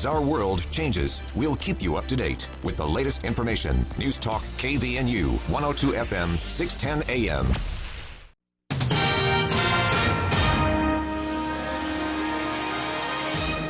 As our world changes, we'll keep you up to date with the latest information. News Talk KVNU 102 FM 610 AM.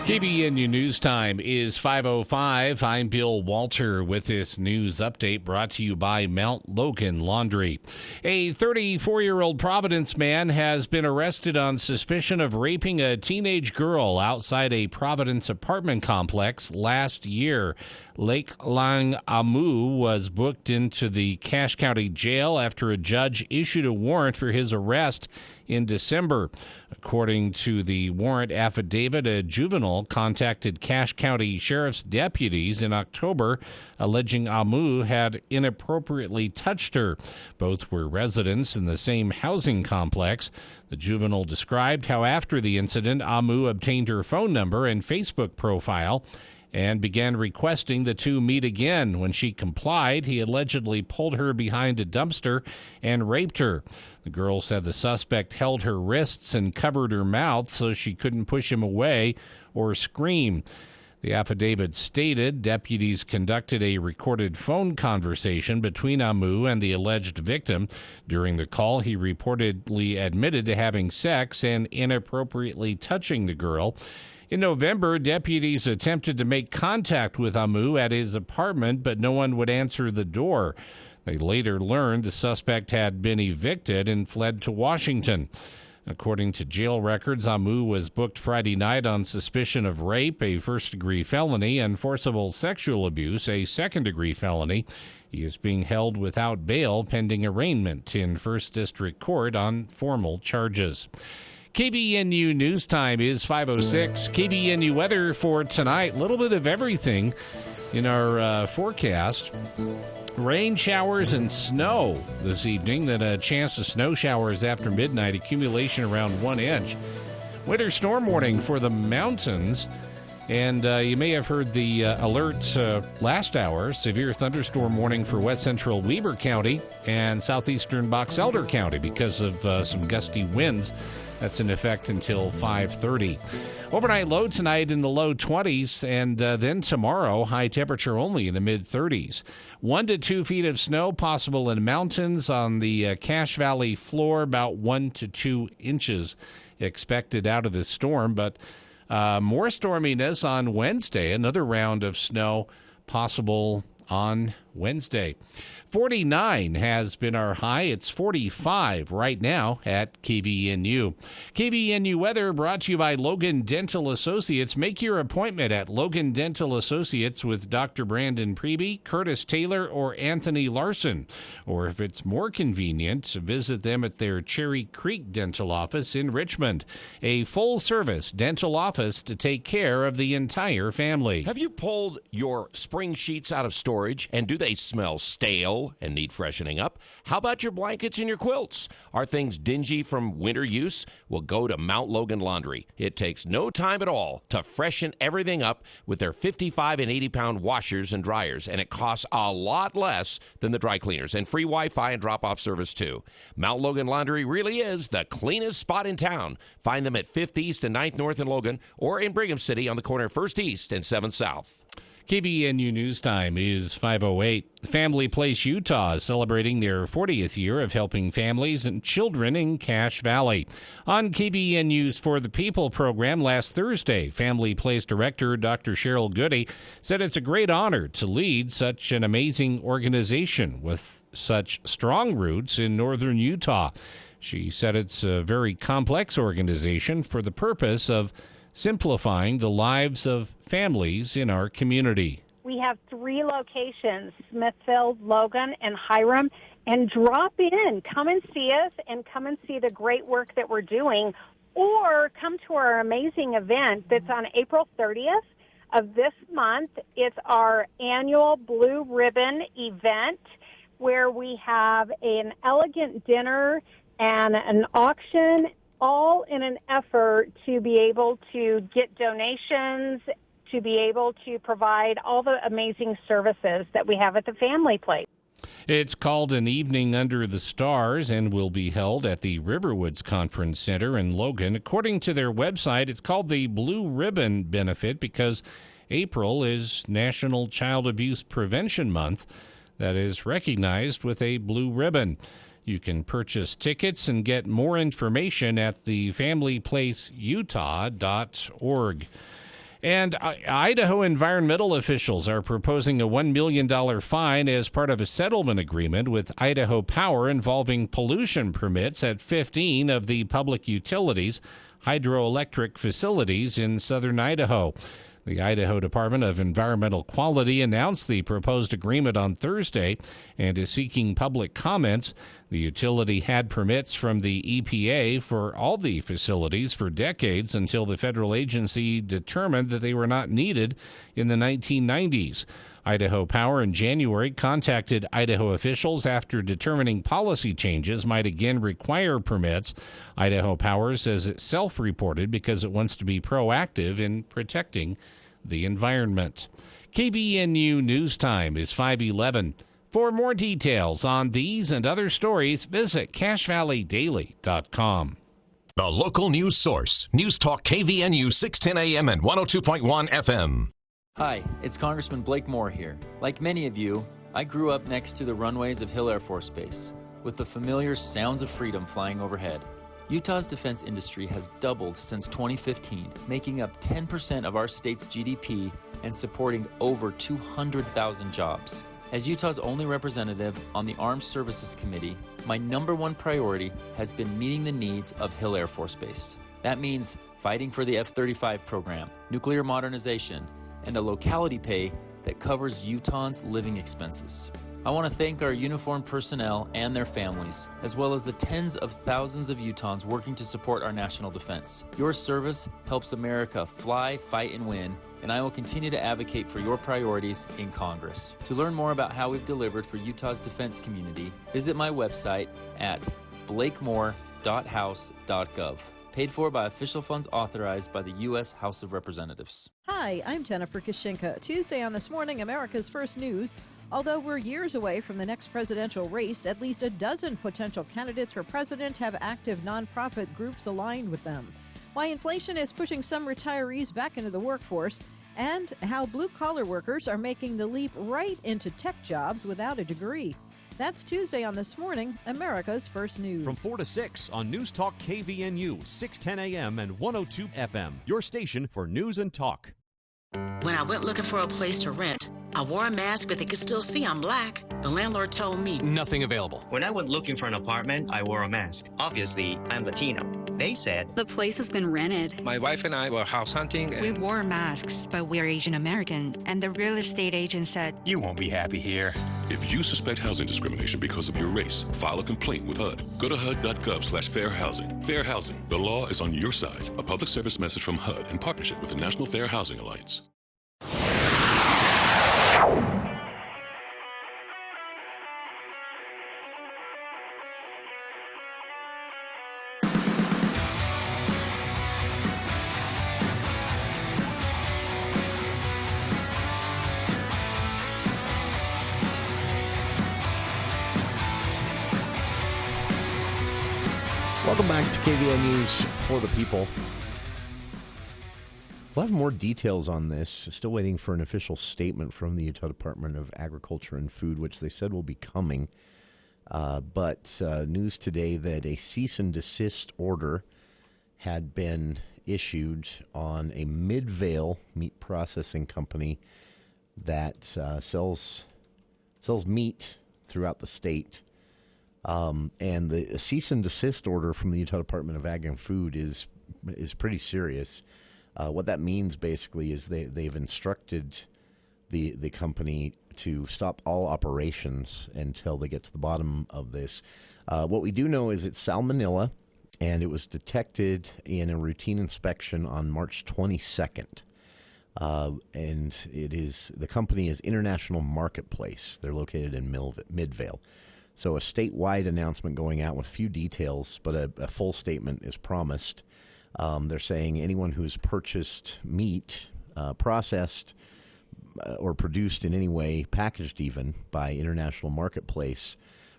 KVNU News Time is 5:05. I'm Bill Walter with this news update brought to you by Mount Logan Laundry. A 34-year-old Providence man has been arrested on suspicion of raping a teenage girl outside a Providence apartment complex last year. Lake Lang Amu was booked into the Cache County Jail after a judge issued a warrant for his arrest in December. According to the warrant affidavit, a juvenile contacted Cache County Sheriff's deputies in October, alleging Amu had inappropriately touched her. Both were residents in the same housing complex. The juvenile described how after the incident, Amu obtained her phone number and Facebook profile and began requesting the two meet again. When she complied, he allegedly pulled her behind a dumpster and raped her. The girl said the suspect held her wrists and covered her mouth so she couldn't push him away or scream. The affidavit stated deputies conducted a recorded phone conversation between Amu and the alleged victim. During the call, he reportedly admitted to having sex and inappropriately touching the girl. In November, deputies attempted to make contact with Amu at his apartment, but no one would answer the door. They later learned the suspect had been evicted and fled to Washington. According to jail records, Amu was booked Friday night on suspicion of rape, a first-degree felony, and forcible sexual abuse, a second-degree felony. He is being held without bail pending arraignment in First District Court on formal charges. KVNU News Time is 5:06. KVNU weather for tonight. A little bit of everything in our forecast. Rain showers and snow this evening. Then a chance of snow showers after midnight. Accumulation around 1 inch. Winter storm warning for the mountains. And you may have heard the alert last hour. Severe thunderstorm warning for west central Weber County and southeastern Box Elder County because of some gusty winds. That's in effect until 5:30. Overnight low tonight in the low 20s, and then tomorrow, high temperature only in the mid-30s. 1 to 2 feet of snow possible in mountains on the Cache Valley floor, about 1 to 2 inches expected out of this storm, but more storminess on Wednesday, another round of snow possible on Wednesday. 49 has been our high. It's 45 right now at KVNU. KVNU weather brought to you by Logan Dental Associates. Make your appointment at Logan Dental Associates with Dr. Brandon Preby, Curtis Taylor, or Anthony Larson. Or if it's more convenient, visit them at their Cherry Creek Dental office in Richmond. A full-service dental office to take care of the entire family. Have you pulled your spring sheets out of storage, and do they smell stale and need freshening up? How about your blankets and your quilts? Are things dingy from winter use? Well, go to Mount Logan Laundry. It takes no time at all to freshen everything up with their 55 and 80-pound washers and dryers, and it costs a lot less than the dry cleaners, and free Wi-Fi and drop-off service, too. Mount Logan Laundry really is the cleanest spot in town. Find them at 5th East and 9th North in Logan, or in Brigham City on the corner of 1st East and 7th South. KVNU News Time is 5:08. Family Place Utah is celebrating their 40th year of helping families and children in Cache Valley. On KVNU's For the People program last Thursday, Family Place Director Dr. Cheryl Goody said it's a great honor to lead such an amazing organization with such strong roots in northern Utah. She said it's a very complex organization for the purpose of simplifying the lives of families in our community. We have 3 locations, Smithfield, Logan, and Hiram, and drop in. Come and see us and come and see the great work that we're doing, or come to our amazing event that's on April 30th of this month. It's our annual Blue Ribbon event where we have an elegant dinner and an auction, all in an effort to be able to get donations, to be able to provide all the amazing services that we have at the Family Place. It's called An Evening Under the Stars and will be held at the Riverwoods Conference Center in Logan. According to their website, it's called the Blue Ribbon Benefit because April is National Child Abuse Prevention Month that is recognized with a blue ribbon. You can purchase tickets and get more information at thefamilyplaceutah.org. And Idaho environmental officials are proposing a $1 million fine as part of a settlement agreement with Idaho Power involving pollution permits at 15 of the public utilities hydroelectric facilities in southern Idaho. The Idaho Department of Environmental Quality announced the proposed agreement on Thursday and is seeking public comments. The utility had permits from the EPA for all the facilities for decades until the federal agency determined that they were not needed in the 1990s. Idaho Power in January contacted Idaho officials after determining policy changes might again require permits. Idaho Power says it's self-reported because it wants to be proactive in protecting the environment. KVNU News Time is 5:11. For more details on these and other stories, visit CacheValleyDaily.com. The local news source. News Talk KVNU 610 AM and 102.1 FM. Hi, it's Congressman Blake Moore here. Like many of you, I grew up next to the runways of Hill Air Force Base, with the familiar sounds of freedom flying overhead. Utah's defense industry has doubled since 2015, making up 10% of our state's GDP and supporting over 200,000 jobs. As Utah's only representative on the Armed Services Committee, my number one priority has been meeting the needs of Hill Air Force Base. That means fighting for the F-35 program, nuclear modernization, and a locality pay that covers Utahns' living expenses. I want to thank our uniformed personnel and their families, as well as the tens of thousands of Utahns working to support our national defense. Your service helps America fly, fight, and win, and I will continue to advocate for your priorities in Congress. To learn more about how we've delivered for Utah's defense community, visit my website at blakemore.house.gov. Paid for by official funds authorized by the U.S. House of Representatives. Hi, I'm Jennifer Kashinka. Tuesday on This Morning, America's First News. Although we're years away from the next presidential race, at least a dozen potential candidates for president have active nonprofit groups aligned with them. Why inflation is pushing some retirees back into the workforce, and how blue-collar workers are making the leap right into tech jobs without a degree. That's Tuesday on This Morning, America's First News. From 4 to 6 on News Talk KVNU, 610 AM and 102 FM, your station for news and talk. When I went looking for a place to rent, I wore a mask, but they could still see I'm black. The landlord told me nothing available. When I went looking for an apartment, I wore a mask. Obviously, I'm Latino. They said the place has been rented. My wife and I were house hunting. We wore masks, but we're Asian American. And the real estate agent said, you won't be happy here. If you suspect housing discrimination because of your race, file a complaint with HUD. Go to HUD.gov/fair housing. Fair housing. The law is on your side. A public service message from HUD in partnership with the National Fair Housing Alliance. Welcome back to KVN News for the People. We'll have more details on this. Still waiting for an official statement from the Utah Department of Agriculture and Food, which they said will be coming. But news today that a cease and desist order had been issued on a Midvale meat processing company that sells meat throughout the state. And the cease and desist order from the Utah Department of Ag and Food is pretty serious. What that means basically is they've instructed the company to stop all operations until they get to the bottom of this. What we do know is it's salmonella, and it was detected in a routine inspection on March 22nd. And the company is International Marketplace. They're located in Midvale. So a statewide announcement going out with few details, but a full statement is promised. They're saying anyone who's purchased meat, processed or produced in any way, packaged even by International Marketplace,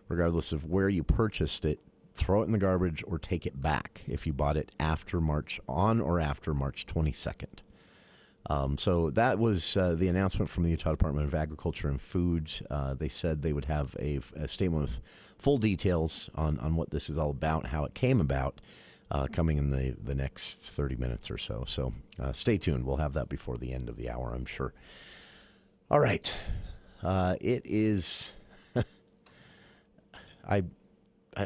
regardless of where you purchased it, throw it in the garbage or take it back if you bought it on or after March 22nd. So that was the announcement from the Utah Department of Agriculture and Food. They said they would have a statement with full details on what this is all about, how it came about, coming in the next 30 minutes or so. So stay tuned. We'll have that before the end of the hour, I'm sure. All right. It is... I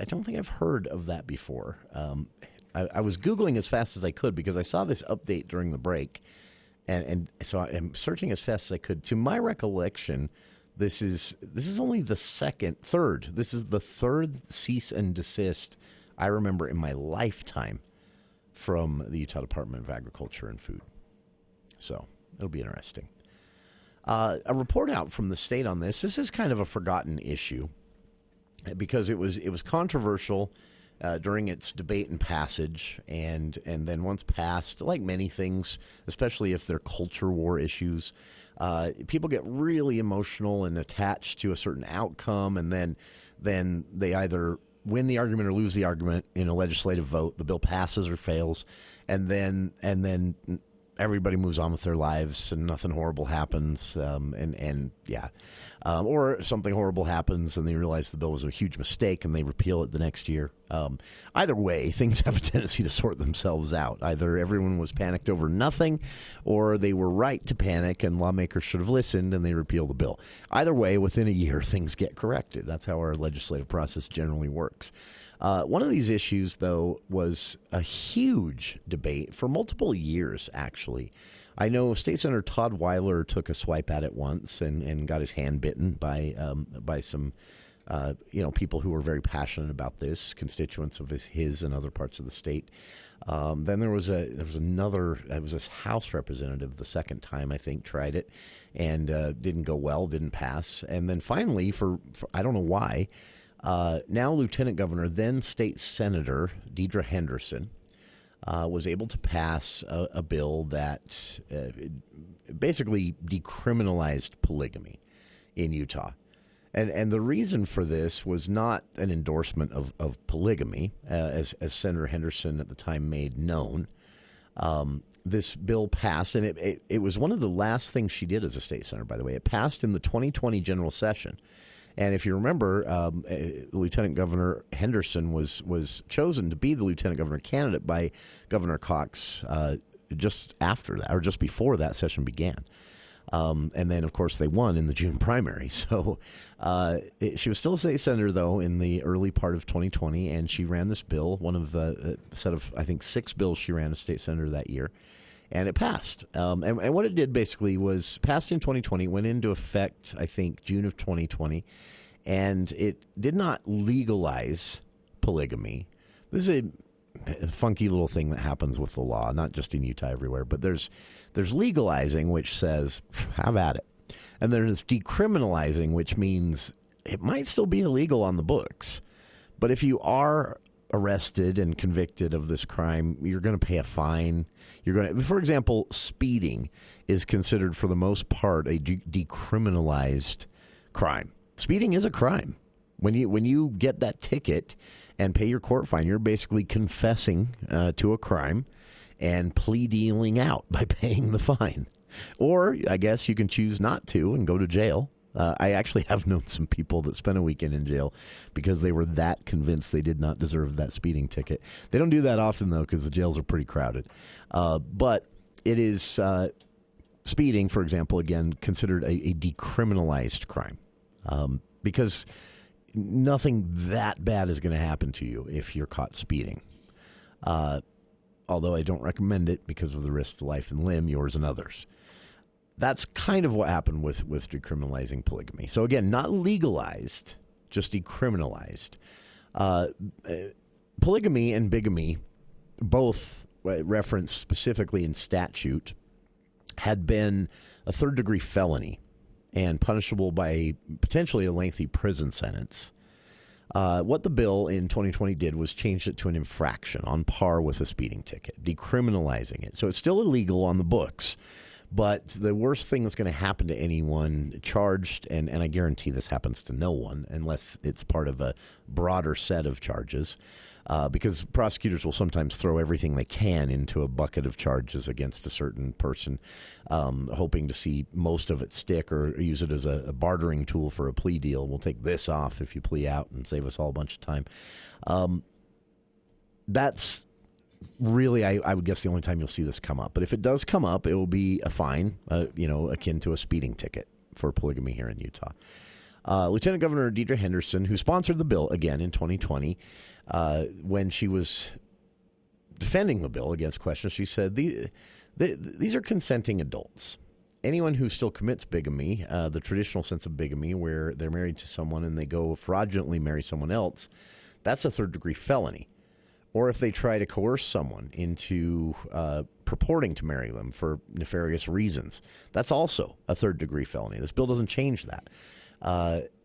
don't think I've heard of that before. I was Googling as fast as I could because I saw this update during the break. And so I'm searching as fast as I could. To my recollection, this is only the third. This is the third cease and desist I remember in my lifetime from the Utah Department of Agriculture and Food. So it'll be interesting. A report out from the state on this. This is kind of a forgotten issue because it was controversial during its debate and passage, and then once passed, like many things, especially if they're culture war issues, people get really emotional and attached to a certain outcome, and then they either win the argument or lose the argument in a legislative vote. The bill passes or fails, and then everybody moves on with their lives and nothing horrible happens. Or something horrible happens and they realize the bill was a huge mistake and they repeal it the next year. Either way, things have a tendency to sort themselves out. Either everyone was panicked over nothing or they were right to panic and lawmakers should have listened and they repeal the bill. Either way, within a year, things get corrected. That's how our legislative process generally works. One of these issues, though, was a huge debate for multiple years, actually. I know State Senator Todd Weiler took a swipe at it once and got his hand bitten by some people who were very passionate about this, constituents of his and other parts of the state. Then there was this House representative the second time, I think, tried it and didn't go well, didn't pass. And then finally, for I don't know why, now Lieutenant Governor, then State Senator Deidre Henderson, was able to pass a bill that basically decriminalized polygamy in Utah. And the reason for this was not an endorsement of polygamy, as Senator Henderson at the time made known. This bill passed, and it was one of the last things she did as a state senator, by the way. It passed in the 2020 general session. And if you remember, Lieutenant Governor Henderson was chosen to be the Lieutenant Governor candidate by Governor Cox just after that, or just before that session began. And then, of course, they won in the June primary. So she was still a state senator, though, in the early part of 2020, and she ran this bill, one of the set of, I think, 6 bills she ran as state senator that year. And it passed. And what it did basically was passed in 2020, went into effect, I think, June of 2020, and it did not legalize polygamy. This is a funky little thing that happens with the law, not just in Utah, everywhere, but there's legalizing, which says, have at it. And there's decriminalizing, which means it might still be illegal on the books, but if you are arrested and convicted of this crime, you're going to pay a fine. For example, speeding is considered for the most part a decriminalized crime. Speeding is a crime. When you get that ticket and pay your court fine, you're basically confessing to a crime and plea dealing out by paying the fine. Or I guess you can choose not to and go to jail. I actually have known some people that spent a weekend in jail because they were that convinced they did not deserve that speeding ticket. They don't do that often, though, because the jails are pretty crowded. But it is speeding, for example, again, considered a decriminalized crime because nothing that bad is going to happen to you if you're caught speeding. Although I don't recommend it because of the risk to life and limb, yours and others. That's kind of what happened with decriminalizing polygamy. So again, not legalized, just decriminalized. Polygamy and bigamy, both referenced specifically in statute, had been a third-degree felony and punishable by potentially a lengthy prison sentence. What the bill in 2020 did was change it to an infraction on par with a speeding ticket, decriminalizing it. So it's still illegal on the books. But the worst thing that's going to happen to anyone charged, and I guarantee this happens to no one unless it's part of a broader set of charges, because prosecutors will sometimes throw everything they can into a bucket of charges against a certain person, hoping to see most of it stick or use it as a bartering tool for a plea deal. We'll take this off if you plea out and save us all a bunch of time. That's really, I would guess, the only time you'll see this come up. But if it does come up, it will be a fine, akin to a speeding ticket for polygamy here in Utah. Lieutenant Governor Deidre Henderson, who sponsored the bill again in 2020, when she was defending the bill against questions, she said, these are consenting adults. Anyone who still commits bigamy, the traditional sense of bigamy, where they're married to someone and they go fraudulently marry someone else, that's a third-degree felony. Or if they try to coerce someone into purporting to marry them for nefarious reasons, that's also a third-degree felony. This bill doesn't change that.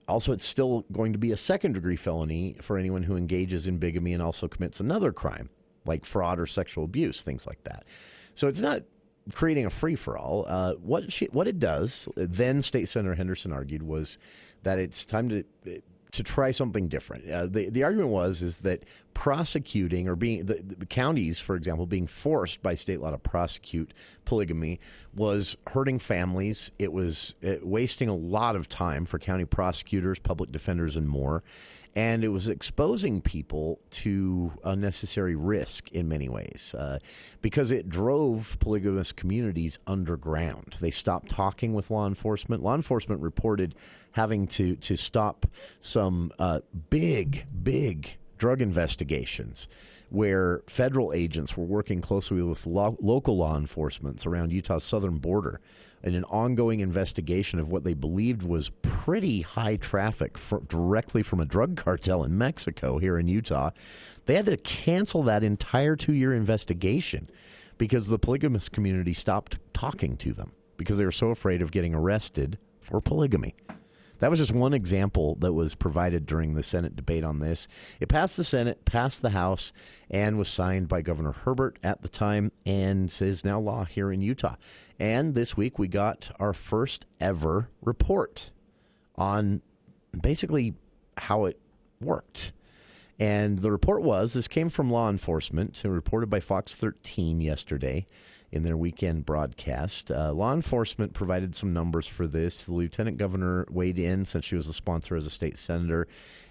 Also, it's still going to be a second-degree felony for anyone who engages in bigamy and also commits another crime, like fraud or sexual abuse, things like that. So it's not creating a free-for-all. What it does, then State Senator Henderson argued, was that it's time to try something different. The argument is that prosecuting or being the counties, for example, being forced by state law to prosecute polygamy was hurting families. It was wasting a lot of time for county prosecutors, public defenders, and more. And it was exposing people to unnecessary risk in many ways because it drove polygamous communities underground. They stopped talking with law enforcement. Law enforcement reported having to stop some big drug investigations where federal agents were working closely with local law enforcement around Utah's southern border in an ongoing investigation of what they believed was pretty high traffic directly from a drug cartel in Mexico here in Utah. They had to cancel that entire 2-year investigation because the polygamous community stopped talking to them because they were so afraid of getting arrested for polygamy. That was just one example that was provided during the Senate debate on this. It passed the Senate, passed the House, and was signed by Governor Herbert at the time and is now law here in Utah. And this week we got our first ever report on basically how it worked. And the report this came from law enforcement, reported by Fox 13 yesterday in their weekend broadcast. Law enforcement provided some numbers for this. The lieutenant governor weighed in since she was the sponsor as a state senator,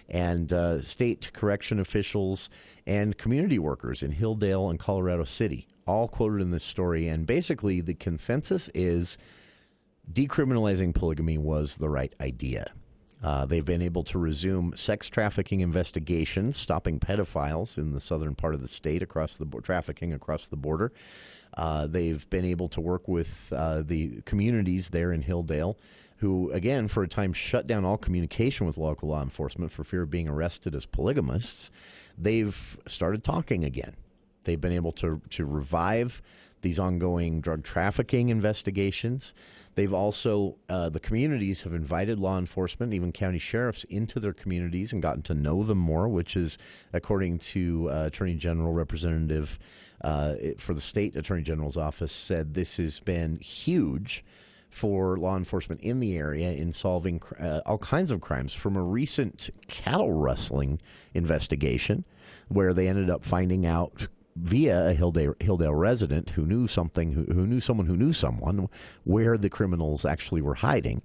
and state correction officials and community workers in Hilldale and Colorado City, all quoted in this story. And basically the consensus is decriminalizing polygamy was the right idea. They've been able to resume sex trafficking investigations, stopping pedophiles in the southern part of the state trafficking across the border. They've been able to work with the communities there in Hilldale, who, again, for a time shut down all communication with local law enforcement for fear of being arrested as polygamists. They've started talking again. They've been able to revive these ongoing drug trafficking investigations. They've also, the communities have invited law enforcement, even county sheriffs, into their communities and gotten to know them more, which is, according to Attorney General Representative for the State Attorney General's office, said this has been huge for law enforcement in the area in solving all kinds of crimes, from a recent cattle rustling investigation where they ended up finding out via a Hilldale resident who knew something, who knew someone who knew someone, where the criminals actually were hiding,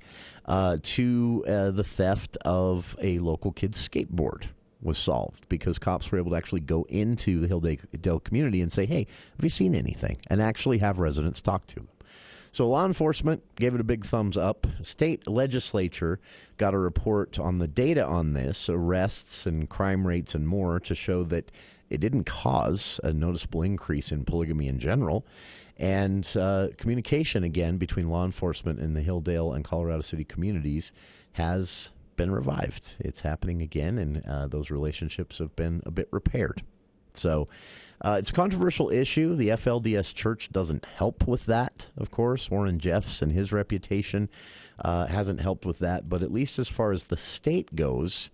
to the theft of a local kid's skateboard was solved because cops were able to actually go into the Hilldale community and say, hey, have you seen anything? And actually have residents talk to them. So law enforcement gave it a big thumbs up. State legislature got a report on the data on this, arrests and crime rates and more, to show that it didn't cause a noticeable increase in polygamy in general. And communication, again, between law enforcement and the Hilldale and Colorado City communities has been revived. It's happening again, and those relationships have been a bit repaired. So it's a controversial issue. The FLDS Church doesn't help with that, of course. Warren Jeffs and his reputation hasn't helped with that. But at least as far as the state goes,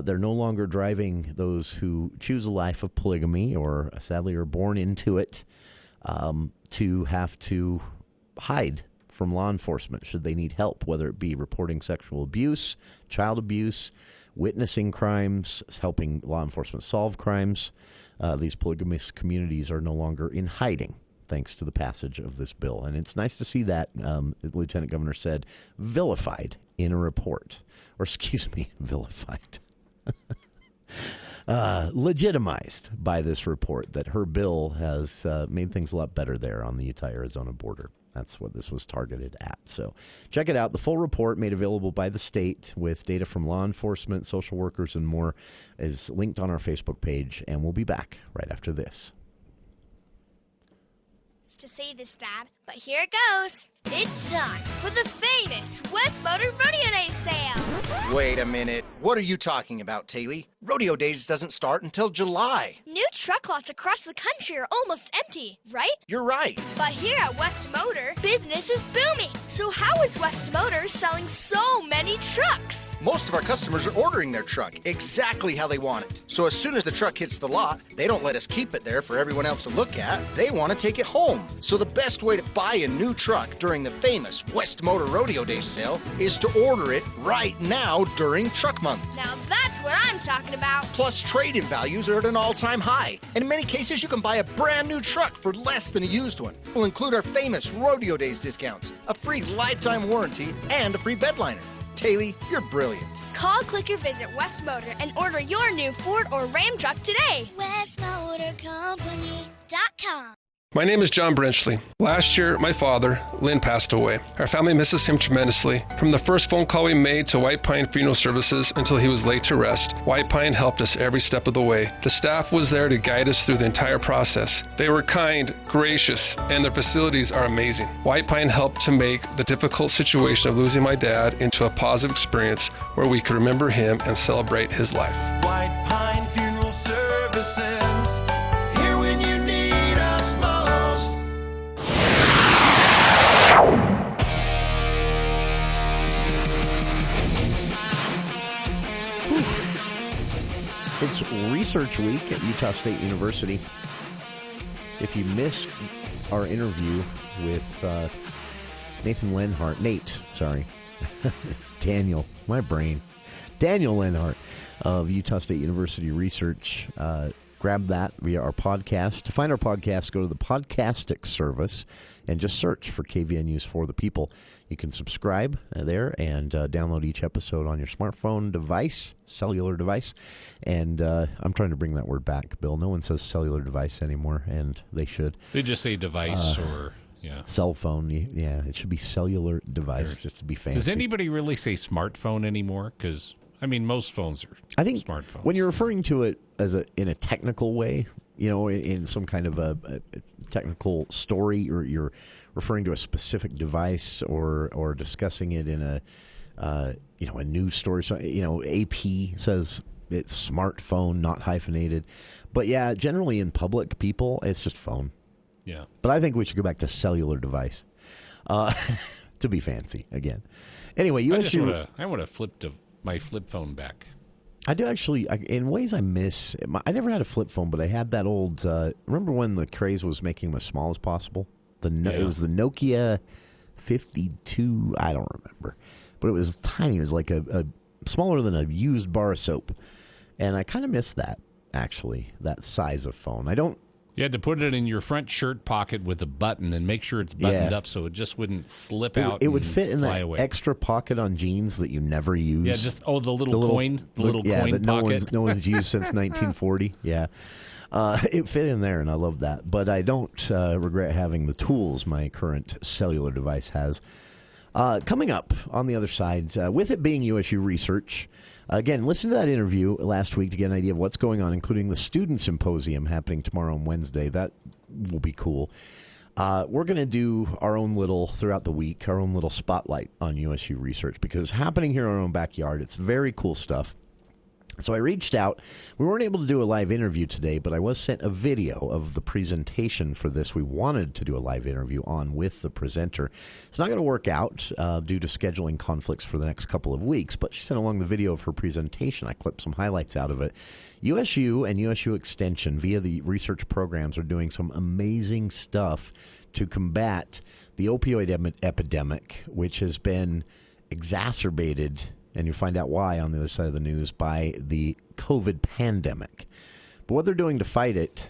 they're no longer driving those who choose a life of polygamy or sadly are born into it to have to hide from law enforcement should they need help, whether it be reporting sexual abuse, child abuse, witnessing crimes, helping law enforcement solve crimes. These polygamous communities are no longer in hiding, thanks to the passage of this bill. And it's nice to see that, the Lieutenant Governor said, vilified in a report. Or, excuse me, vilified. Legitimized by this report that her bill has made things a lot better there on the Utah-Arizona border. That's what this was targeted at. So check it out. The full report, made available by the state with data from law enforcement, social workers, and more, is linked on our Facebook page, and we'll be back right after this. To say this, Dad, but here it goes. It's time for the famous West Motor Rodeo Day sale. Wait a minute. What are you talking about, Taylor? Rodeo Days doesn't start until July. New truck lots across the country are almost empty, right? You're right. But here at West Motor, business is booming. So how is West Motor selling so many trucks? Most of our customers are ordering their truck exactly how they want it. So as soon as the truck hits the lot, they don't let us keep it there for everyone else to look at. They want to take it home. So the best way to buy a new truck during the famous West Motor Rodeo Day sale is to order it right now during Truck Month. Now that's what I'm talking about. Plus, trade-in values are at an all-time high. And in many cases, you can buy a brand new truck for less than a used one. We'll include our famous Rodeo Days discounts, a free lifetime warranty, and a free bedliner. Taylor, you're brilliant. Call, click, or visit West Motor and order your new Ford or Ram truck today. WestMotorCompany.com. My name is John Brenchley. Last year, my father, Lynn, passed away. Our family misses him tremendously. From the first phone call we made to White Pine Funeral Services until he was laid to rest, White Pine helped us every step of the way. The staff was there to guide us through the entire process. They were kind, gracious, and their facilities are amazing. White Pine helped to make the difficult situation of losing my dad into a positive experience where we could remember him and celebrate his life. White Pine Funeral Services, here when you need us most. It's Research Week at Utah State University. If you missed our interview with Daniel, my brain, Daniel Lenhart of Utah State University Research, grab that via our podcast. To find our podcast, go to the Podcastic service and just search for KVNU's For the People. You can subscribe there and download each episode on your smartphone device, cellular device. And I'm trying to bring that word back, Bill. No one says cellular device anymore, and they should. They just say device or, cell phone. Yeah, it should be cellular device just to be fancy. Does anybody really say smartphone anymore? Because, most phones are smartphones. When you're referring to it in a technical way, in some kind of a technical story, or you're referring to a specific device or discussing it in a news story. So, AP says it's smartphone, not hyphenated. But yeah, generally in public, people, it's just phone. Yeah. But I think we should go back to cellular device to be fancy again. Anyway, USU. I want to flip my flip phone back. I do actually. In ways I miss. I never had a flip phone, but I had that old. Remember when the craze was making them as small as possible? It was the Nokia 52. I don't remember, but it was tiny. It was like a smaller than a used bar of soap, and I kind of miss that. Actually, that size of phone. I don't. You had to put it in your front shirt pocket with a button and make sure it's buttoned up so it just wouldn't slip out. It would fit in that away. Extra pocket on jeans that you never use. Yeah, just the little coin, coin that pocket. no one's used since 1940. Yeah, it fit in there, and I love that. But I don't regret having the tools my current cellular device has. Coming up on the other side, with it being USU Research. Again, listen to that interview last week to get an idea of what's going on, including the Student Symposium happening tomorrow and Wednesday. That will be cool. We're going to do our own little, throughout the week, our own little spotlight on USU Research because it's happening here in our own backyard. It's very cool stuff. So I reached out. We weren't able to do a live interview today, but I was sent a video of the presentation for this. We wanted to do a live interview on with the presenter. It's not going to work out due to scheduling conflicts for the next couple of weeks, but she sent along the video of her presentation. I clipped some highlights out of it. USU and USU Extension, via the research programs, are doing some amazing stuff to combat the opioid epidemic, which has been exacerbated and you find out why on the other side of the news, by the COVID pandemic. But what they're doing to fight it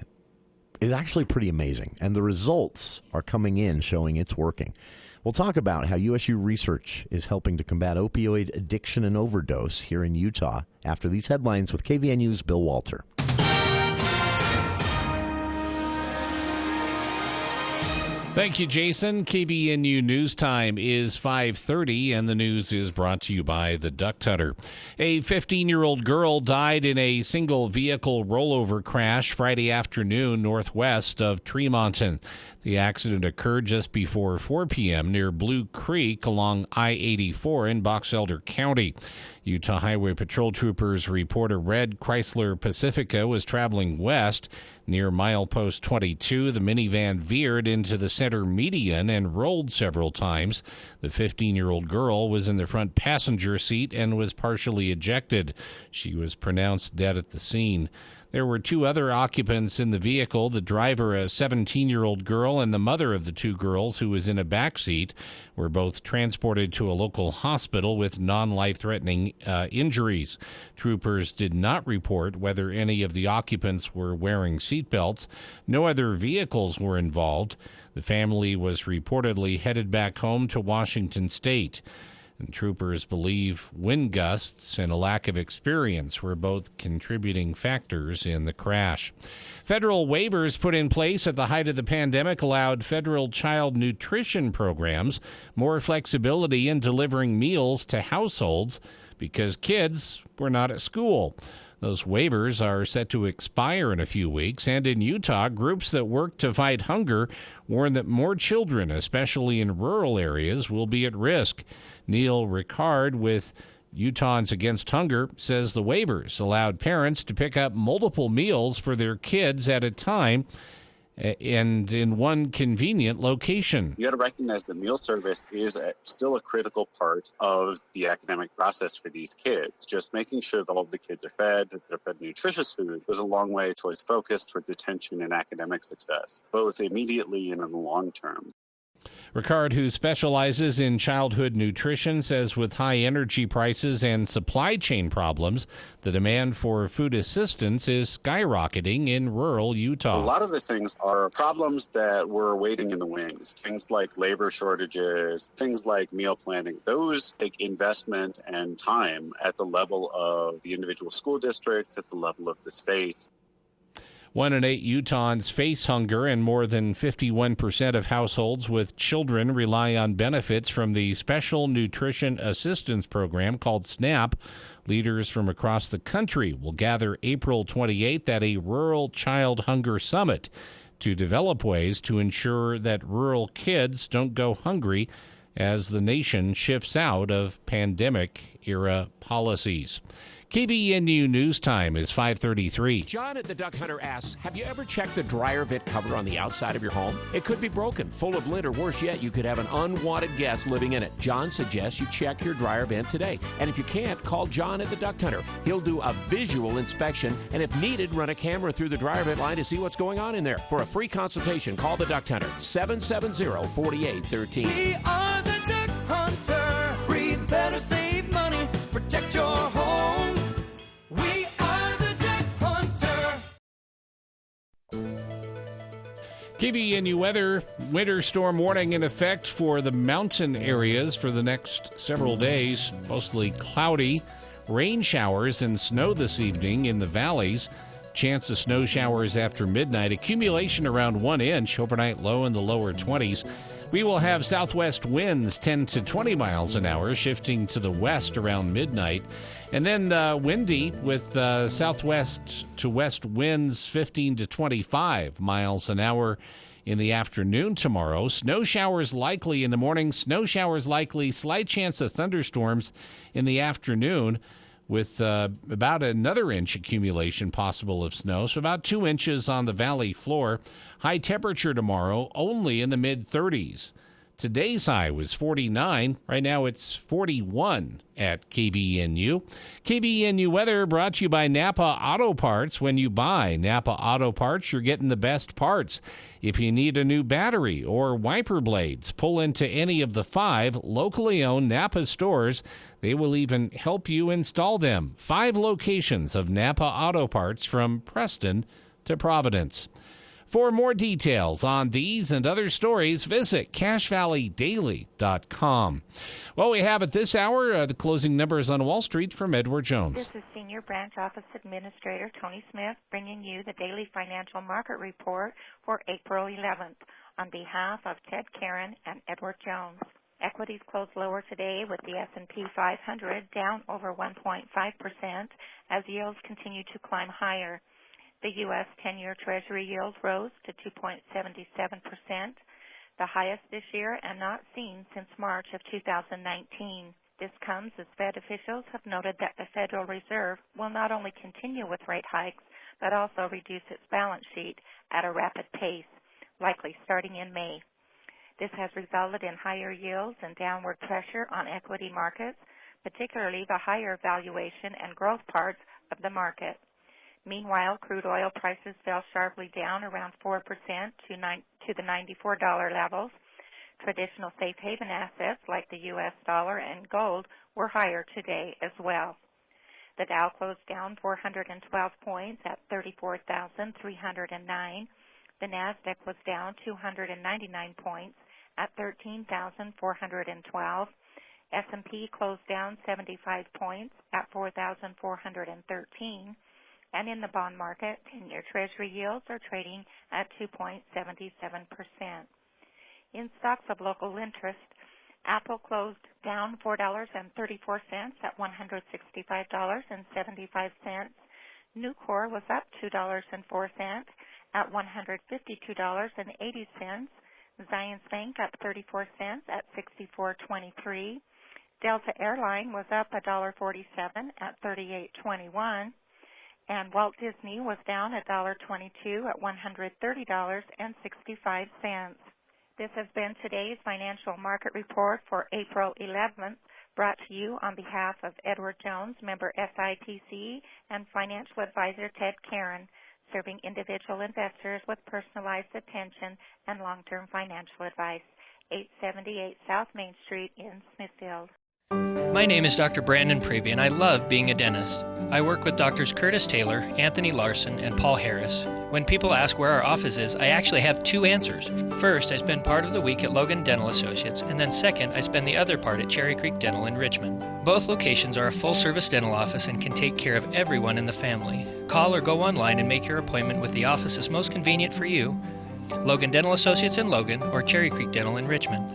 is actually pretty amazing, and the results are coming in showing it's working. We'll talk about how USU Research is helping to combat opioid addiction and overdose here in Utah after these headlines with KVNU's Bill Walter. Thank you, Jason. KVNU News Time is 5:30, and the news is brought to you by the Duck Hunter. A 15-year-old girl died in a single-vehicle rollover crash Friday afternoon northwest of Tremonton. The accident occurred just before 4 p.m. near Blue Creek along I-84 in Box Elder County. Utah Highway Patrol troopers report a red Chrysler Pacifica was traveling west. Near milepost 22, the minivan veered into the center median and rolled several times. The 15-year-old girl was in the front passenger seat and was partially ejected. She was pronounced dead at the scene. There were two other occupants in the vehicle, the driver, a 17-year-old girl, and the mother of the two girls, who was in a back seat, were both transported to a local hospital with non-life-threatening injuries. Troopers did not report whether any of the occupants were wearing seatbelts. No other vehicles were involved. The family was reportedly headed back home to Washington State. And troopers believe wind gusts and a lack of experience were both contributing factors in the crash. Federal waivers put in place at the height of the pandemic allowed federal child nutrition programs more flexibility in delivering meals to households because kids were not at school. Those waivers are set to expire in a few weeks, and in Utah, groups that work to fight hunger warn that more children, especially in rural areas, will be at risk. Neil Ricard with Utahns Against Hunger says the waivers allowed parents to pick up multiple meals for their kids at a time and in one convenient location. You got to recognize that meal service is still a critical part of the academic process for these kids. Just making sure that all of the kids are fed, that they're fed nutritious food, goes a long way towards focus, towards attention and academic success, both immediately and in the long term. Ricard, who specializes in childhood nutrition, says with high energy prices and supply chain problems, the demand for food assistance is skyrocketing in rural Utah. A lot of the things are problems that were waiting in the wings. Things like labor shortages, things like meal planning. Those take investment and time at the level of the individual school districts, at the level of the state. 1 in 8 Utahns face hunger, and more than 51% of households with children rely on benefits from the Special Nutrition Assistance Program called SNAP. Leaders from across the country will gather April 28th at a Rural Child Hunger Summit to develop ways to ensure that rural kids don't go hungry as the nation shifts out of pandemic-era policies. KVNU News Time is 5:33. John at the Duck Hunter asks, have you ever checked the dryer vent cover on the outside of your home? It could be broken, full of lint, or worse yet, you could have an unwanted guest living in it. John suggests you check your dryer vent today. And if you can't, call John at the Duck Hunter. He'll do a visual inspection, and if needed, run a camera through the dryer vent line to see what's going on in there. For a free consultation, call the Duck Hunter, 770-4813. We are the Duck Hunter. Breathe better, save money, protect your home. We are the Duck Hunter. KVNU weather, winter storm warning in effect for the mountain areas for the next several days. Mostly cloudy, rain showers and snow this evening in the valleys. Chance of snow showers after midnight. Accumulation around 1 inch. Overnight low in the lower 20s. We will have southwest winds 10 to 20 miles an hour, shifting to the west around midnight. And then windy with southwest to west winds 15 to 25 miles an hour in the afternoon tomorrow. Snow showers likely in the morning. Snow showers likely. Slight chance of thunderstorms in the afternoon with about another inch accumulation possible of snow. So about 2 inches on the valley floor. High temperature tomorrow only in the mid-30s. Today's high was 49. Right now it's 41 at KBNU. KBNU weather brought to you by Napa Auto Parts. When you buy Napa Auto Parts, you're getting the best parts. If you need a new battery or wiper blades, pull into any of the 5 locally owned Napa stores. They will even help you install them. 5 locations of Napa Auto Parts from Preston to Providence. For more details on these and other stories, visit CashValleyDaily.com. Well, we have at this hour the closing numbers on Wall Street from Edward Jones. This is Senior Branch Office Administrator Tony Smith bringing you the daily financial market report for April 11th on behalf of Ted Karen and Edward Jones. Equities closed lower today with the S&P 500 down over 1.5% as yields continue to climb higher. The U.S. 10-year Treasury yield rose to 2.77%, the highest this year and not seen since March of 2019. This comes as Fed officials have noted that the Federal Reserve will not only continue with rate hikes, but also reduce its balance sheet at a rapid pace, likely starting in May. This has resulted in higher yields and downward pressure on equity markets, particularly the higher valuation and growth parts of the market. Meanwhile, crude oil prices fell sharply down around 4% to the $94 levels. Traditional safe haven assets like the U.S. dollar and gold were higher today as well. The Dow closed down 412 points at 34,309. The Nasdaq was down 299 points at 13,412. S&P closed down 75 points at 4,413. And in the bond market, 10-year Treasury yields are trading at 2.77%. In stocks of local interest, Apple closed down $4.34 at $165.75. Nucor was up $2.04 at $152.80. Zions Bank up 34 cents at $64.23. Delta Airline was up $1.47 at $38.21. And Walt Disney was down $1.22 at $130.65. This has been today's financial market report for April 11th, brought to you on behalf of Edward Jones, member SIPC, and financial advisor Ted Karen, serving individual investors with personalized attention and long-term financial advice. 878 South Main Street in Smithfield. My name is Dr. Brandon Prevey, and I love being a dentist. I work with Drs. Curtis Taylor, Anthony Larson, and Paul Harris. When people ask where our office is, I actually have 2 answers. First, I spend part of the week at Logan Dental Associates, and then second, I spend the other part at Cherry Creek Dental in Richmond. Both locations are a full-service dental office and can take care of everyone in the family. Call or go online and make your appointment with the offices most convenient for you. Logan Dental Associates in Logan or Cherry Creek Dental in Richmond.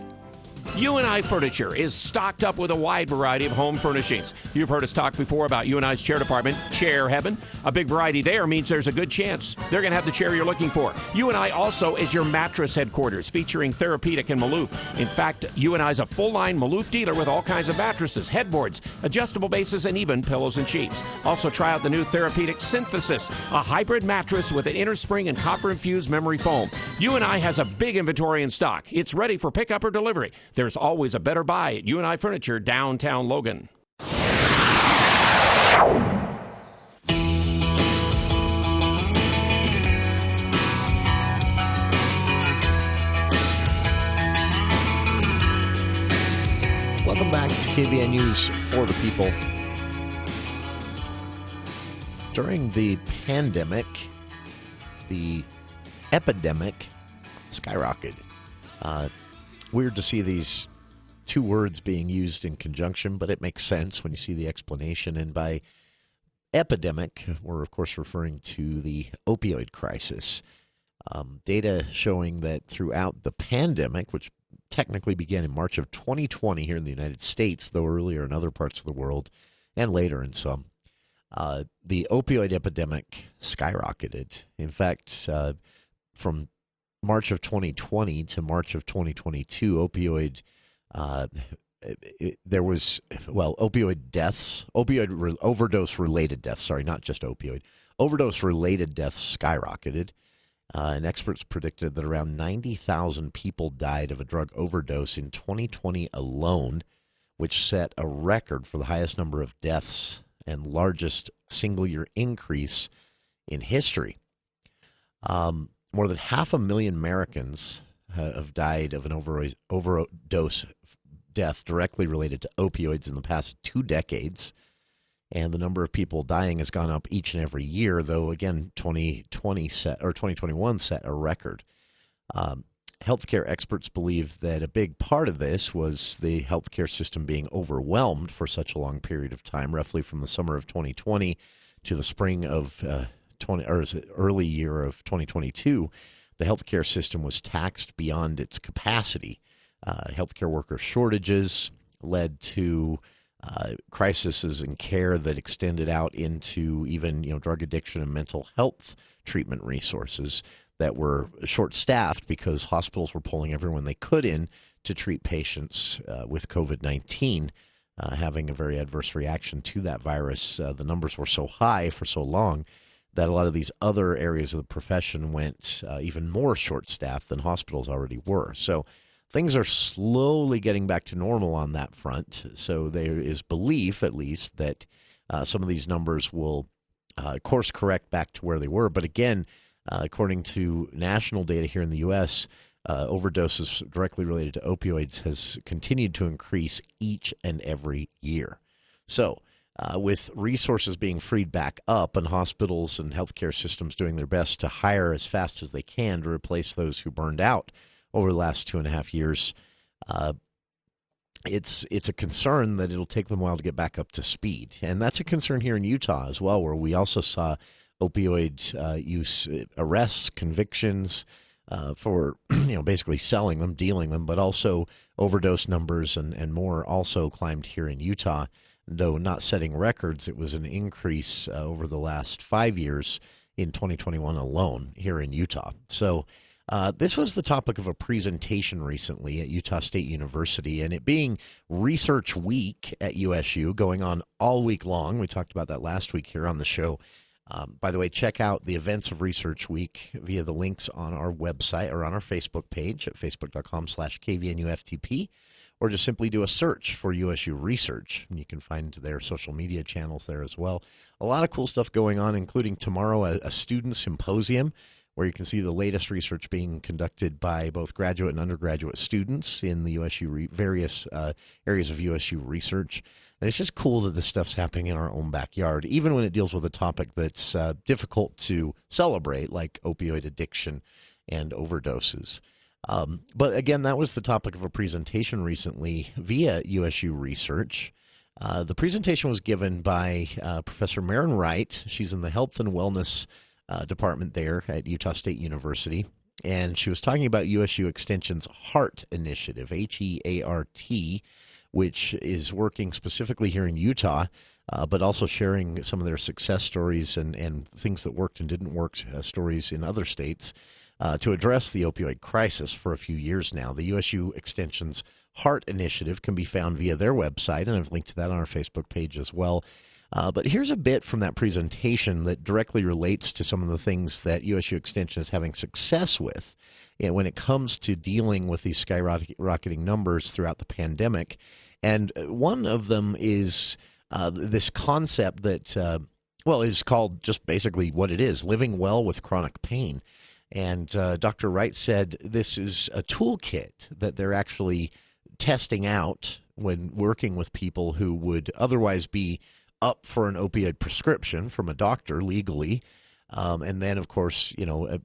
UNI Furniture is stocked up with a wide variety of home furnishings. You've heard us talk before about UNI's chair department, Chair Heaven. A big variety there means there's a good chance they're going to have the chair you're looking for. UNI also is your mattress headquarters, featuring Therapeutic and Maloof. In fact, UNI is a full-line Maloof dealer with all kinds of mattresses, headboards, adjustable bases, and even pillows and sheets. Also, try out the new Therapeutic Synthesis, a hybrid mattress with an inner spring and copper-infused memory foam. UNI has a big inventory in stock. It's ready for pickup or delivery. There's always a better buy at UNI Furniture, downtown Logan. Welcome back to KVN News for the People. During the pandemic, the epidemic skyrocketed. Weird to see these 2 words being used in conjunction, but it makes sense when you see the explanation. And by epidemic, we're, of course, referring to the opioid crisis. Data showing that throughout the pandemic, which technically began in March of 2020 here in the United States, though earlier in other parts of the world and later in some, the opioid epidemic skyrocketed. In fact, from March of 2020 to March of 2022, opioid deaths, overdose-related deaths, not just opioid, overdose-related deaths skyrocketed. And experts predicted that around 90,000 people died of a drug overdose in 2020 alone, which set a record for the highest number of deaths and largest single-year increase in history. More than 500,000 Americans have died of an overdose death directly related to opioids in the past 2 decades. And the number of people dying has gone up each and every year, though, again, 2021 set a record. Healthcare experts believe that a big part of this was the healthcare system being overwhelmed for such a long period of time, roughly from the summer of 2020 to the spring of early year of 2022. The healthcare system was taxed beyond its capacity. Healthcare worker shortages led to crises in care that extended out into even drug addiction and mental health treatment resources that were short-staffed because hospitals were pulling everyone they could in to treat patients with COVID-19, having a very adverse reaction to that virus. The numbers were so high for so long that a lot of these other areas of the profession went even more short-staffed than hospitals already were. So things are slowly getting back to normal on that front. So there is belief, at least, that some of these numbers will course correct back to where they were. But again, according to national data here in the U.S., overdoses directly related to opioids has continued to increase each and every year. So with resources being freed back up and hospitals and healthcare systems doing their best to hire as fast as they can to replace those who burned out over the last 2.5 years, it's a concern that it'll take them a while to get back up to speed. And that's a concern here in Utah as well, where we also saw opioid use arrests, convictions for basically selling them, dealing them, but also overdose numbers and more also climbed here in Utah. Though not setting records, it was an increase over the last 5 years in 2021 alone here in Utah. So this was the topic of a presentation recently at Utah State University, and it being Research Week at USU, going on all week long. We talked about that last week here on the show. By the way, check out the events of Research Week via the links on our website or on our Facebook page at facebook.com/KVNUFTP, or just simply do a search for USU Research, and you can find their social media channels there as well. A lot of cool stuff going on, including tomorrow a student symposium where you can see the latest research being conducted by both graduate and undergraduate students in the USU various areas of USU Research. And it's just cool that this stuff's happening in our own backyard, even when it deals with a topic that's difficult to celebrate, like opioid addiction and overdoses. But again, that was the topic of a presentation recently via USU Research. The presentation was given by Professor Maren Wright. She's in the Health and Wellness department there at Utah State University. And she was talking about USU Extension's HEART initiative, HEART, which is working specifically here in Utah, but also sharing some of their success stories and things that worked and didn't work, stories in other states, to address the opioid crisis for a few years now. The USU Extension's HEART initiative can be found via their website, and I've linked to that on our Facebook page as well. But here's a bit from that presentation that directly relates to some of the things that USU Extension is having success with when it comes to dealing with these skyrocketing numbers throughout the pandemic. And one of them is this concept that, is called just basically what it is, living well with chronic pain. And Dr. Wright said this is a toolkit that they're actually testing out when working with people who would otherwise be up for an opioid prescription from a doctor legally, and then, of course,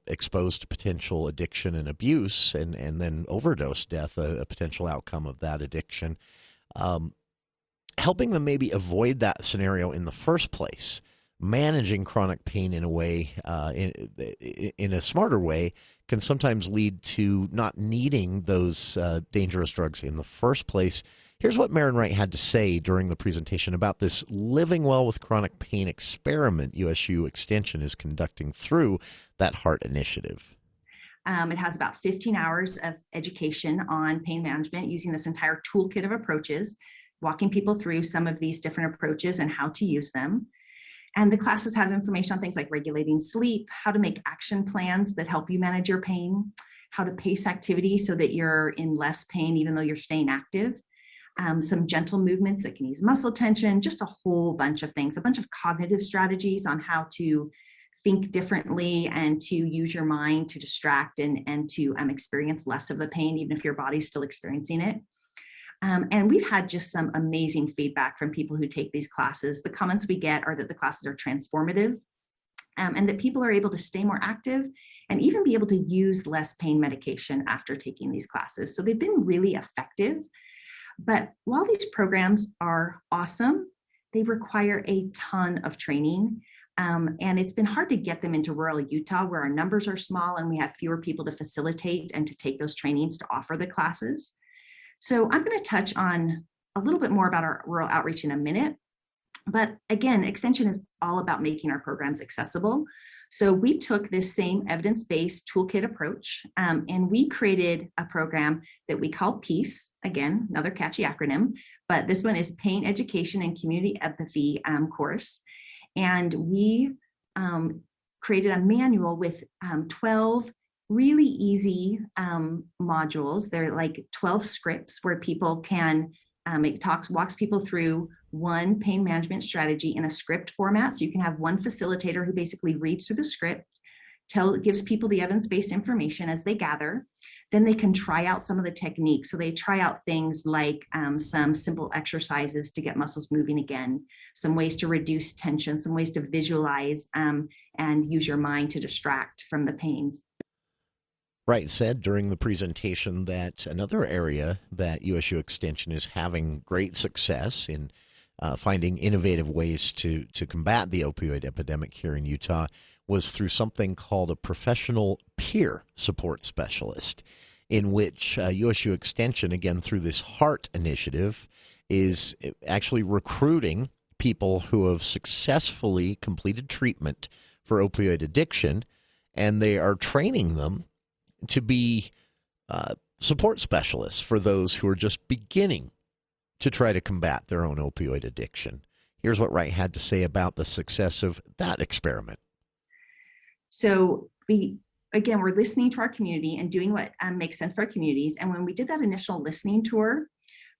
exposed to potential addiction and abuse, and then overdose death, a potential outcome of that addiction, helping them maybe avoid that scenario in the first place. Managing chronic pain in a way, in a smarter way, can sometimes lead to not needing those dangerous drugs in the first place. Here's what Maren Wright had to say during the presentation about this living well with chronic pain experiment USU Extension is conducting through that HEART initiative. It has about 15 hours of education on pain management using this entire toolkit of approaches, walking people through some of these different approaches and how to use them. And the classes have information on things like regulating sleep, how to make action plans that help you manage your pain, how to pace activity so that you're in less pain even though you're staying active, some gentle movements that can ease muscle tension, just a whole bunch of things, a bunch of cognitive strategies on how to think differently and to use your mind to distract and to experience less of the pain, even if your body's still experiencing it. And we've had just some amazing feedback from people who take these classes. The comments we get are that the classes are transformative, and that people are able to stay more active and even be able to use less pain medication after taking these classes. So they've been really effective. But while these programs are awesome, they require a ton of training. And it's been hard to get them into rural Utah, where our numbers are small and we have fewer people to facilitate and to take those trainings to offer the classes. So I'm going to touch on a little bit more about our rural outreach in a minute. But again, Extension is all about making our programs accessible. So we took this same evidence-based toolkit approach, and we created a program that we call PEACE, again, another catchy acronym, but this one is Pain Education and Community Empathy course. And we created a manual with 12 really easy modules. They're like 12 scripts where people can, walks people through one pain management strategy in a script format. So you can have one facilitator who basically reads through the script, gives people the evidence-based information as they gather. Then they can try out some of the techniques. So they try out things like some simple exercises to get muscles moving again, some ways to reduce tension, some ways to visualize and use your mind to distract from the pains. Wright said during the presentation that another area that USU Extension is having great success in finding innovative ways to combat the opioid epidemic here in Utah was through something called a professional peer support specialist, in which USU Extension, again through this HEART initiative, is actually recruiting people who have successfully completed treatment for opioid addiction, and they are training them to be support specialists for those who are just beginning to try to combat their own opioid addiction. Here's what Wright had to say about the success of that experiment. So we're listening to our community and doing what makes sense for our communities. And when we did that initial listening tour,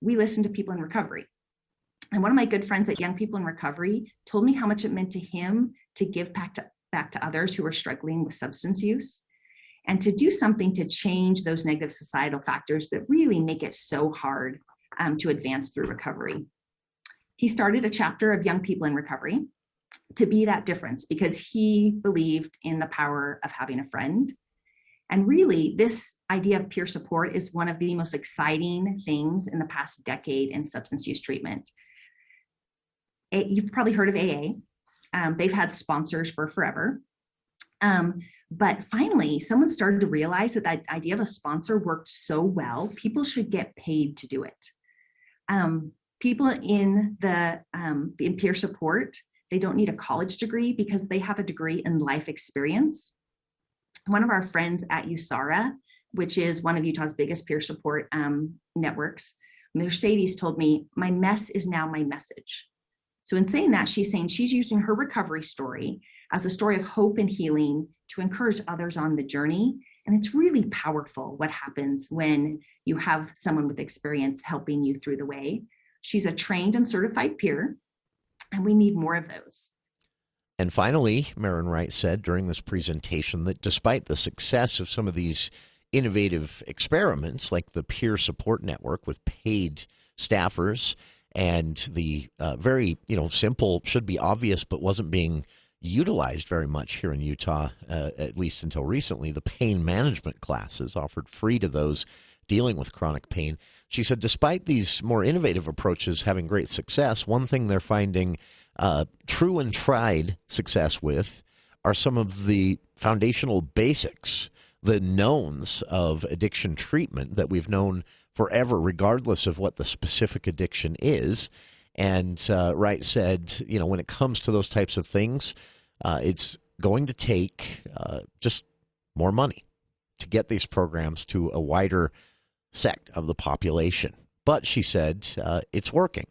we listened to people in recovery. And one of my good friends at Young People in Recovery told me how much it meant to him to give back to others who were struggling with substance use, and to do something to change those negative societal factors that really make it so hard to advance through recovery. He started a chapter of Young People in Recovery to be that difference, because he believed in the power of having a friend. And really, this idea of peer support is one of the most exciting things in the past decade in substance use treatment. You've probably heard of AA. They've had sponsors for forever. But finally, someone started to realize that that idea of a sponsor worked so well, people should get paid to do it. People in peer support, they don't need a college degree because they have a degree in life experience. One of our friends at USARA, which is one of Utah's biggest peer support networks, Mercedes, told me, "My mess is now my message." So in saying that, she's saying she's using her recovery story as a story of hope and healing to encourage others on the journey. And it's really powerful what happens when you have someone with experience helping you through the way. She's a trained and certified peer, and we need more of those. And finally, Marin Wright said during this presentation that despite the success of some of these innovative experiments, like the peer support network with paid staffers and the very simple, should be obvious, but wasn't being utilized very much here in Utah, at least until recently, the pain management classes offered free to those dealing with chronic pain. She said despite these more innovative approaches having great success, one thing they're finding true and tried success with are some of the foundational basics, the knowns of addiction treatment that we've known forever, regardless of what the specific addiction is. And Wright said, when it comes to those types of things, it's going to take just more money to get these programs to a wider sect of the population. But she said it's working.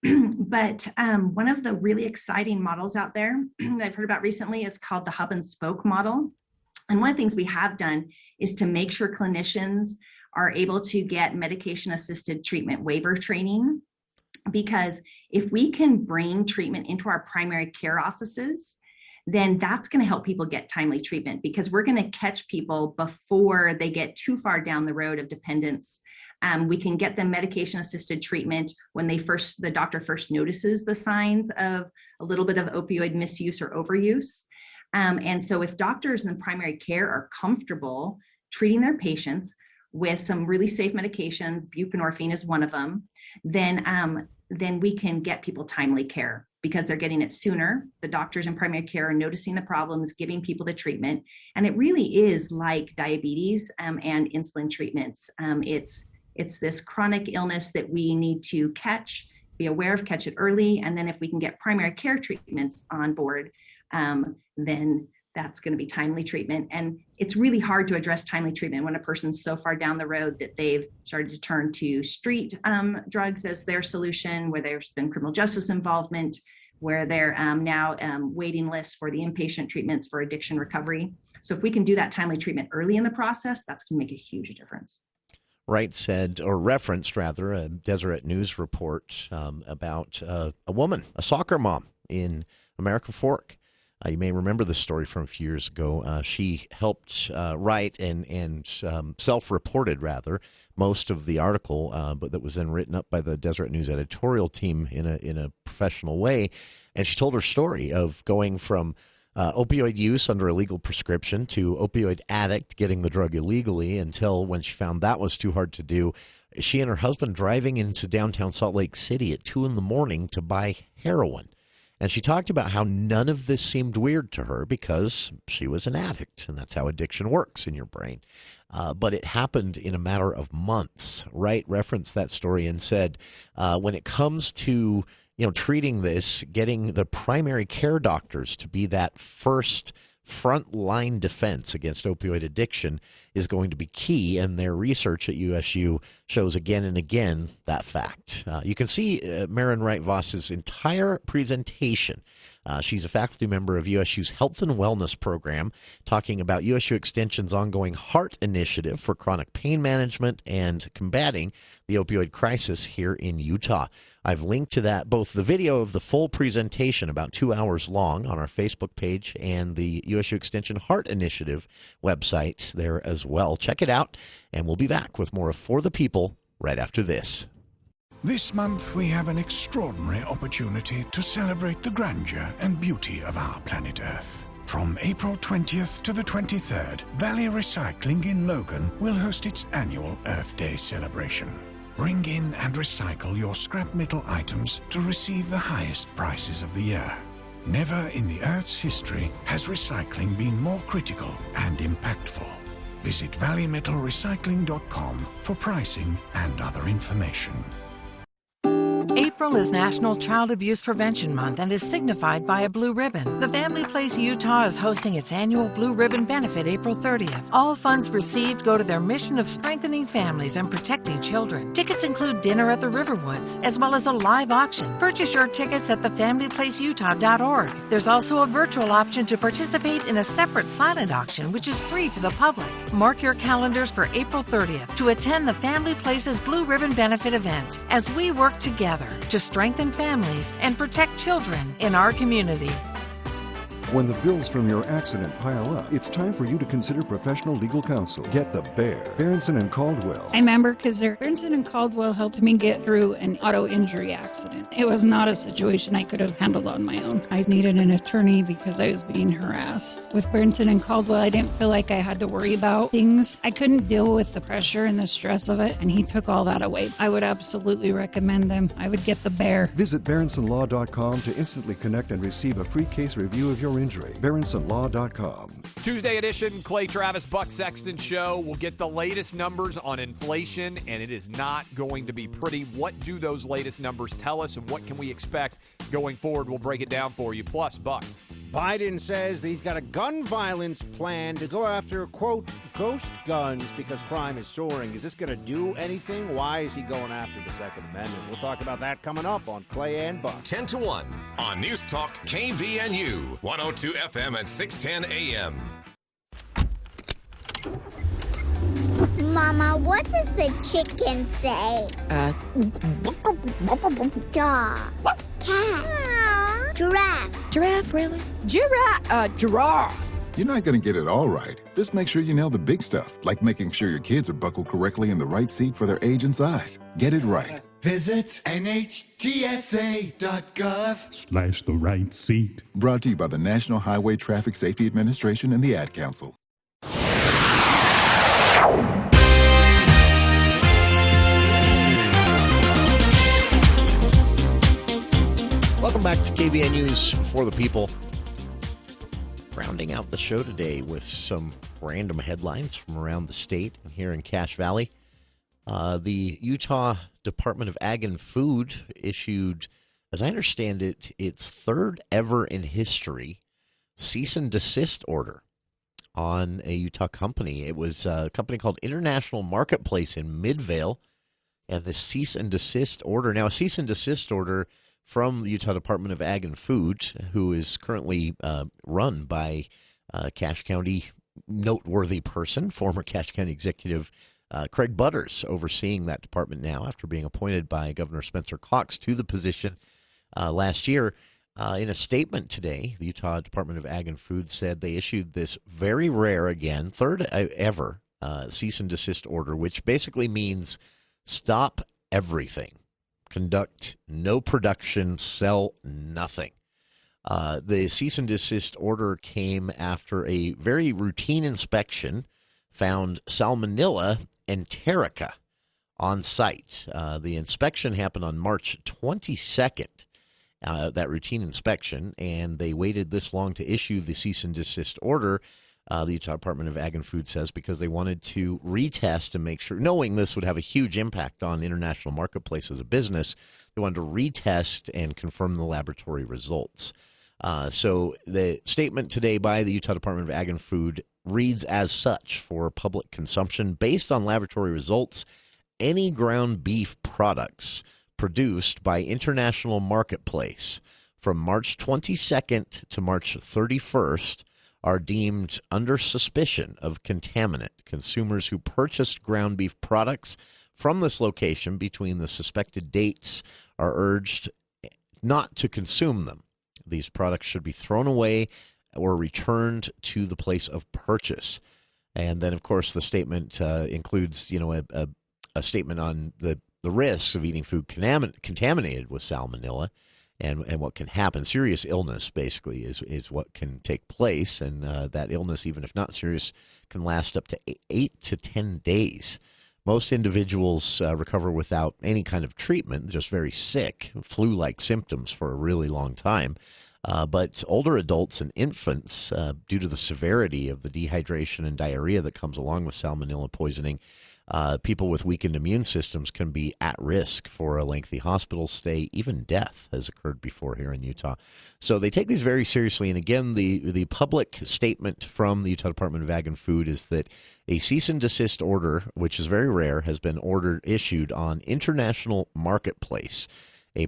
But one of the really exciting models out there that I've heard about recently is called the hub and spoke model. And one of the things we have done is to make sure clinicians are able to get medication-assisted treatment waiver training, because if we can bring treatment into our primary care offices, then that's going to help people get timely treatment, because we're going to catch people before they get too far down the road of dependence. We can get them medication-assisted treatment when the doctor first notices the signs of a little bit of opioid misuse or overuse. And so if doctors in primary care are comfortable treating their patients with some really safe medications, buprenorphine is one of them, then we can get people timely care because they're getting it sooner. The doctors in primary care are noticing the problems, giving people the treatment. And it really is like diabetes and insulin treatments. It's this chronic illness that we need to catch, be aware of, catch it early. And then if we can get primary care treatments on board, then that's going to be timely treatment. And it's really hard to address timely treatment when a person's so far down the road that they've started to turn to street drugs as their solution, where there's been criminal justice involvement, where they're now waiting lists for the inpatient treatments for addiction recovery. So if we can do that timely treatment early in the process, that's going to make a huge difference. Wright said, or referenced rather, a Deseret News report about a woman, a soccer mom in American Fork. You may remember this story from a few years ago. She helped write and self-reported, rather, most of the article, but that was then written up by the Deseret News editorial team in a professional way. And she told her story of going from opioid use under a legal prescription to opioid addict getting the drug illegally, until when she found that was too hard to do, she and her husband driving into downtown Salt Lake City at 2 a.m. to buy heroin. And she talked about how none of this seemed weird to her because she was an addict, and that's how addiction works in your brain. But it happened in a matter of months. Wright referenced that story and said, when it comes to treating this, getting the primary care doctors to be that first frontline defense against opioid addiction is going to be key, and their research at USU shows again and again that fact. You can see Maren Wright-Voss's entire presentation. She's a faculty member of USU's Health and Wellness program, talking about USU Extension's ongoing HEART initiative for chronic pain management and combating the opioid crisis here in Utah. I've linked to that, both the video of the full presentation, about 2 hours long, on our Facebook page, and the USU Extension HEART Initiative website there as well. Check it out, and we'll be back with more of For the People right after this. This month we have an extraordinary opportunity to celebrate the grandeur and beauty of our planet Earth. From April 20th to the 23rd, Valley Recycling in Logan will host its annual Earth Day celebration. Bring in and recycle your scrap metal items to receive the highest prices of the year. Never in the Earth's history has recycling been more critical and impactful. Visit valleymetalrecycling.com for pricing and other information. April is National Child Abuse Prevention Month and is signified by a blue ribbon. The Family Place Utah is hosting its annual Blue Ribbon Benefit April 30th. All funds received go to their mission of strengthening families and protecting children. Tickets include dinner at the Riverwoods, as well as a live auction. Purchase your tickets at thefamilyplaceutah.org. There's also a virtual option to participate in a separate silent auction, which is free to the public. Mark your calendars for April 30th to attend the Family Place's Blue Ribbon Benefit event as we work together to strengthen families and protect children in our community. When the bills from your accident pile up, it's time for you to consider professional legal counsel. Get the BEAR, Berenson and Caldwell. I'm Amber Kazir. Berenson and Caldwell helped me get through an auto injury accident. It was not a situation I could have handled on my own. I needed an attorney because I was being harassed. With Berenson and Caldwell, I didn't feel like I had to worry about things. I couldn't deal with the pressure and the stress of it, and he took all that away. I would absolutely recommend them. I would get the BEAR. Visit BerensonLaw.com to instantly connect and receive a free case review of your injury. BerensonLaw.com. Tuesday edition, Clay Travis, Buck Sexton Show. We'll get the latest numbers on inflation, and it is not going to be pretty. What do those latest numbers tell us, and what can we expect going forward? We'll break it down for you. Plus, Buck, Biden says that he's got a gun violence plan to go after, quote, ghost guns because crime is soaring. Is this going to do anything? Why is he going after the Second Amendment? We'll talk about that coming up on Clay and Buck. 10 to 1 on News Talk KVNU, 102 FM at 610 AM. Mama, what does the chicken say? Dog. Cat. Giraffe. Giraffe, really? Giraffe. You're not going to get it all right. Just make sure you nail the big stuff, like making sure your kids are buckled correctly in the right seat for their age and size. Get it right. Visit NHTSA.gov/the right seat. Brought to you by the National Highway Traffic Safety Administration and the Ad Council. Welcome back to KVN News for the People. Rounding out the show today with some random headlines from around the state and here in Cache Valley. The Utah Department of Ag and Food issued, as I understand it, its third ever in history cease and desist order on a Utah company. It was a company called International Marketplace in Midvale, and the cease and desist order. Now, a cease and desist order from the Utah Department of Ag and Food, who is currently run by Cache County noteworthy person, former Cache County Executive Craig Butters, overseeing that department now after being appointed by Governor Spencer Cox to the position last year. In a statement today, the Utah Department of Ag and Food said they issued this very rare, again, third ever cease and desist order, which basically means stop everything. Conduct no production, sell nothing. The cease and desist order came after a very routine inspection found Salmonella enterica on site. The inspection happened on March 22nd, that routine inspection, and they waited this long to issue the cease and desist order, the Utah Department of Ag and Food says, because they wanted to retest and make sure, knowing this would have a huge impact on International Marketplace as a business, they wanted to retest and confirm the laboratory results. So the statement today by the Utah Department of Ag and Food reads as such: for public consumption based on laboratory results, any ground beef products produced by International Marketplace from March 22nd to March 31st are deemed under suspicion of contaminant. Consumers who purchased ground beef products from this location between the suspected dates are urged not to consume them. These products should be thrown away or returned to the place of purchase. And then, of course, the statement includes, a statement on the risks of eating food contaminated with salmonella and what can happen. Serious illness, basically, is what can take place. And that illness, even if not serious, can last up to 8 to 10 days. Most individuals recover without any kind of treatment, just very sick, flu-like symptoms for a really long time. But older adults and infants, due to the severity of the dehydration and diarrhea that comes along with salmonella poisoning, people with weakened immune systems can be at risk for a lengthy hospital stay. Even death has occurred before here in Utah. So they take these very seriously. And again, the public statement from the Utah Department of Ag and Food is that a cease and desist order, which is very rare, has been issued on International Marketplace, a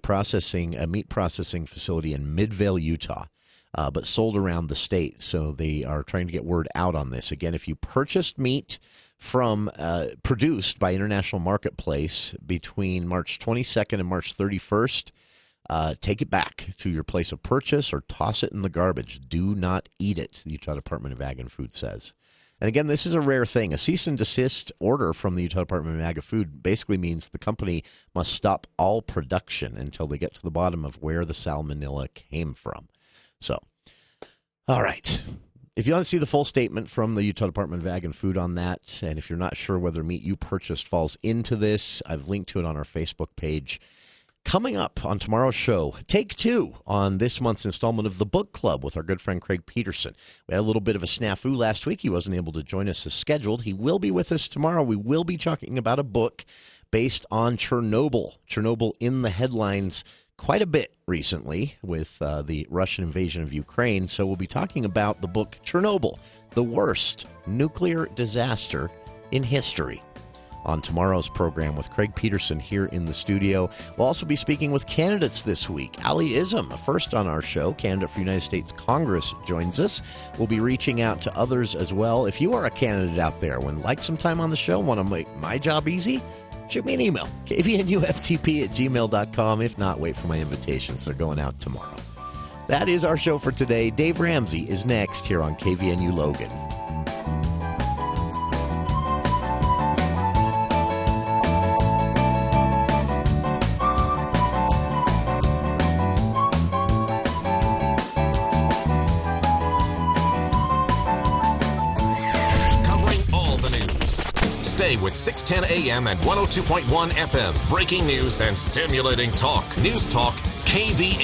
meat processing facility in Midvale, Utah, but sold around the state. So they are trying to get word out on this. Again, if you purchased meat from produced by International Marketplace between March 22nd and March 31st, take it back to your place of purchase or toss it in the garbage. Do not eat it, the Utah Department of Ag and Food says. And again, this is a rare thing. A cease and desist order from the Utah Department of Ag and Food basically means the company must stop all production until they get to the bottom of where the salmonella came from. So, all right. If you want to see the full statement from the Utah Department of Ag and Food on that, and if you're not sure whether meat you purchased falls into this, I've linked to it on our Facebook page. Coming up on tomorrow's show, take 2 on this month's installment of The Book Club with our good friend Craig Peterson. We had a little bit of a snafu last week. He wasn't able to join us as scheduled. He will be with us tomorrow. We will be talking about a book based on Chernobyl. Chernobyl in the headlines quite a bit recently with the Russian invasion of Ukraine. So we'll be talking about the book Chernobyl, the worst nuclear disaster in history, on tomorrow's program with Craig Peterson here in the studio. We'll also be speaking with candidates this week. Ali Ism, a first on our show, candidate for United States Congress, joins us. We'll be reaching out to others as well. If you are a candidate out there, would like some time on the show, want to make my job easy, shoot me an email, kvnuftp@gmail.com. If not, wait for my invitations. They're going out tomorrow. That is our show for today. Dave Ramsey is next here on KVNU Logan. Stay with 610 AM and 102.1 FM. Breaking news and stimulating talk. News Talk KVN.